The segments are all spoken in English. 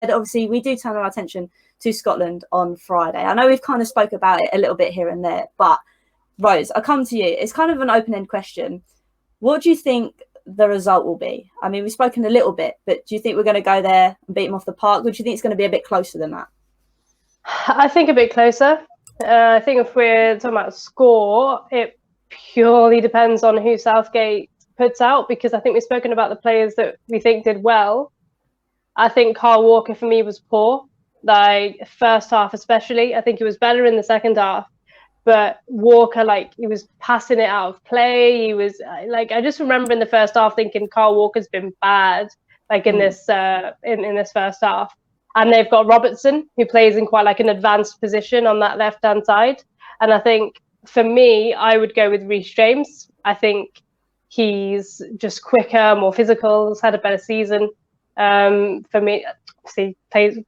obviously we do turn our attention to Scotland on Friday. I know we've kind of spoke about it a little bit here and there, but Rose, I come to you. It's kind of an open-end question. What do you think the result will be? I mean, we've spoken a little bit, but do you think we're going to go there and beat them off the park? Or do you think it's going to be a bit closer than that? I think a bit closer. I think if we're talking about score, it purely depends on who Southgate puts out, because I think we've spoken about the players that we think did well. I think Kyle Walker for me was poor, like first half especially. I think he was better in the second half, but Walker, like, he was passing it out of play. He was like, I just remember in the first half thinking Kyle Walker's been bad, like in this in this first half. And they've got Robertson, who plays in quite like an advanced position on that left-hand side. And I think for me, I would go with Reece James. I think he's just quicker, more physical, has had a better season. For me, see,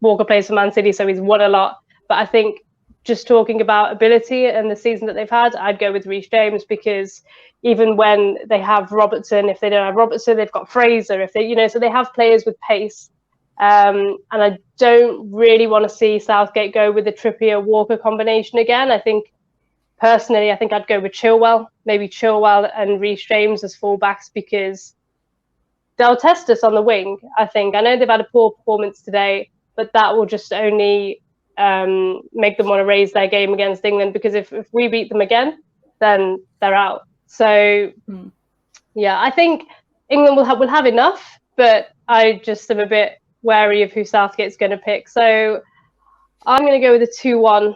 Walker plays for Man City, so he's won a lot. But I think just talking about ability and the season that they've had, I'd go with Reece James, because even when they have Robertson, if they don't have Robertson, they've got Fraser. If they, so they have players with pace. And I don't really want to see Southgate go with the Trippier-Walker combination again. I think personally, I'd go with Chilwell, maybe Chilwell and Reece James as fullbacks, because they'll test us on the wing, I think. I know they've had a poor performance today, but that will just only make them want to raise their game against England, because if we beat them again, then they're out. So, yeah, I think England will have enough, but I just am a bit wary of who Southgate's going to pick. So I'm going to go with a 2-1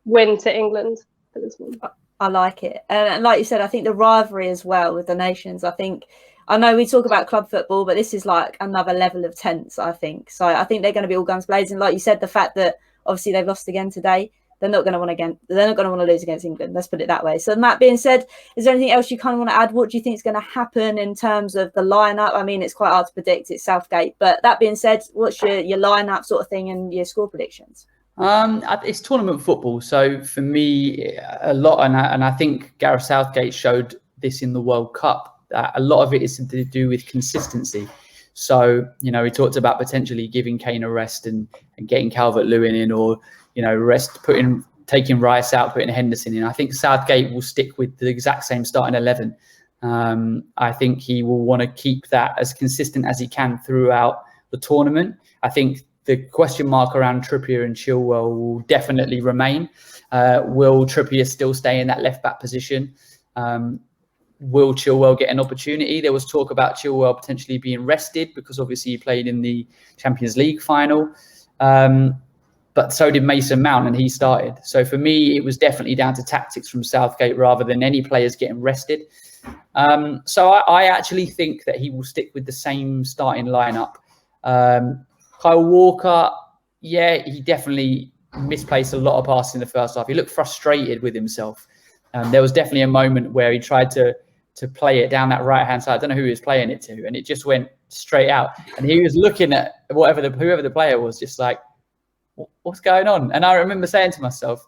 win to England for this one. I like it. And like you said, I think the rivalry as well with the nations, I know we talk about club football, but this is like another level of tense, I think. So I think they're going to be all guns blazing. Like you said, the fact that obviously they've lost again today, they're not going to want to lose against England. Let's put it that way. So that being said, is there anything else you kind of want to add? What do you think is going to happen in terms of the lineup? I mean, it's quite hard to predict. It's Southgate. But that being said, what's your lineup sort of thing and your score predictions? It's tournament football. So for me, a lot, and I think Gareth Southgate showed this in the World Cup, that a lot of it is to do with consistency. So, he talked about potentially giving Kane a rest and getting Calvert-Lewin in, or, taking Rice out, putting Henderson in. I think Southgate will stick with the exact same starting 11. I think he will want to keep that as consistent as he can throughout the tournament. I think the question mark around Trippier and Chilwell will definitely remain. Will Trippier still stay in that left-back position? Will Chilwell get an opportunity? There was talk about Chilwell potentially being rested because obviously he played in the Champions League final. But so did Mason Mount, and he started. So for me, it was definitely down to tactics from Southgate rather than any players getting rested. So I actually think that he will stick with the same starting lineup. Kyle Walker, yeah, he definitely misplaced a lot of passes in the first half. He looked frustrated with himself. There was definitely a moment where he tried to play it down that right-hand side. I don't know who he was playing it to, and it just went straight out. And he was looking at whoever the player was, just like, what's going on? And I remember saying to myself,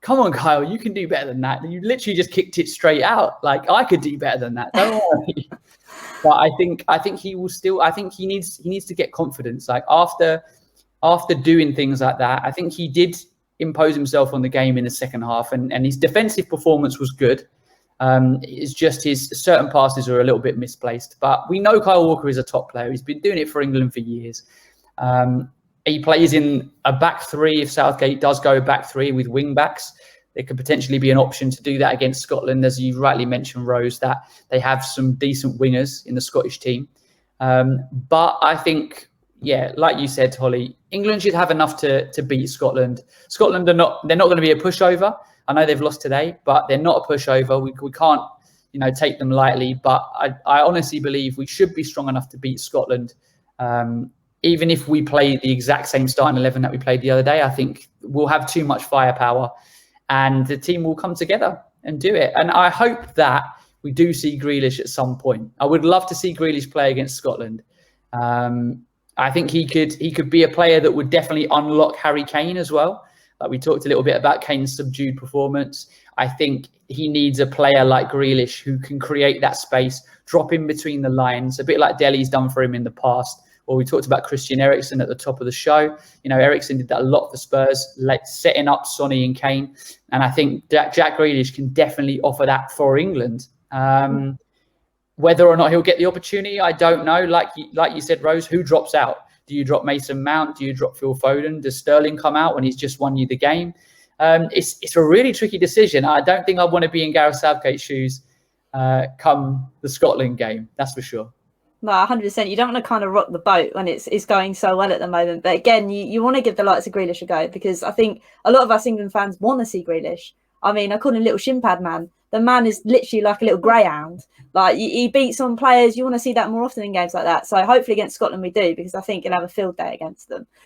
come on, Kyle, you can do better than that. You literally just kicked it straight out. Like, I could do better than that. Don't worry. But I think he will still. I think he needs to get confidence. Like after doing things like that, I think he did impose himself on the game in the second half, and his defensive performance was good. It's just his certain passes are a little bit misplaced. But we know Kyle Walker is a top player. He's been doing it for England for years. He plays in a back three. If Southgate does go back three with wing backs, there could potentially be an option to do that against Scotland. As you rightly mentioned, Rose, that they have some decent wingers in the Scottish team. But I think, yeah, like you said, Hollie, England should have enough to beat Scotland. Scotland they're not going to be a pushover. I know they've lost today, but they're not a pushover. We can't, take them lightly. But I honestly believe we should be strong enough to beat Scotland. Even if we play the exact same starting 11 that we played the other day, I think we'll have too much firepower and the team will come together and do it. And I hope that we do see Grealish at some point. I would love to see Grealish play against Scotland. I think he could be a player that would definitely unlock Harry Kane as well. Like we talked a little bit about Kane's subdued performance. I think he needs a player like Grealish who can create that space, drop in between the lines, a bit like Dele's done for him in the past, or we talked about Christian Eriksen at the top of the show. You know, Eriksen did that a lot for Spurs, like setting up Sonny and Kane. And I think Jack Grealish can definitely offer that for England. Whether or not he'll get the opportunity, I don't know. Like you said, Rose, who drops out? Do you drop Mason Mount? Do you drop Phil Foden? Does Sterling come out when he's just won you the game? It's a really tricky decision. I don't think I want to be in Gareth Southgate's shoes come the Scotland game. That's for sure. No, 100%. You don't want to kind of rock the boat when it's going so well at the moment. But again, you want to give the likes of Grealish a go, because I think a lot of us England fans want to see Grealish. I mean, I call him little shin pad man. The man is literally like a little greyhound. Like, he beats on players. You want to see that more often in games like that. So hopefully against Scotland we do, because I think he'll have a field day against them.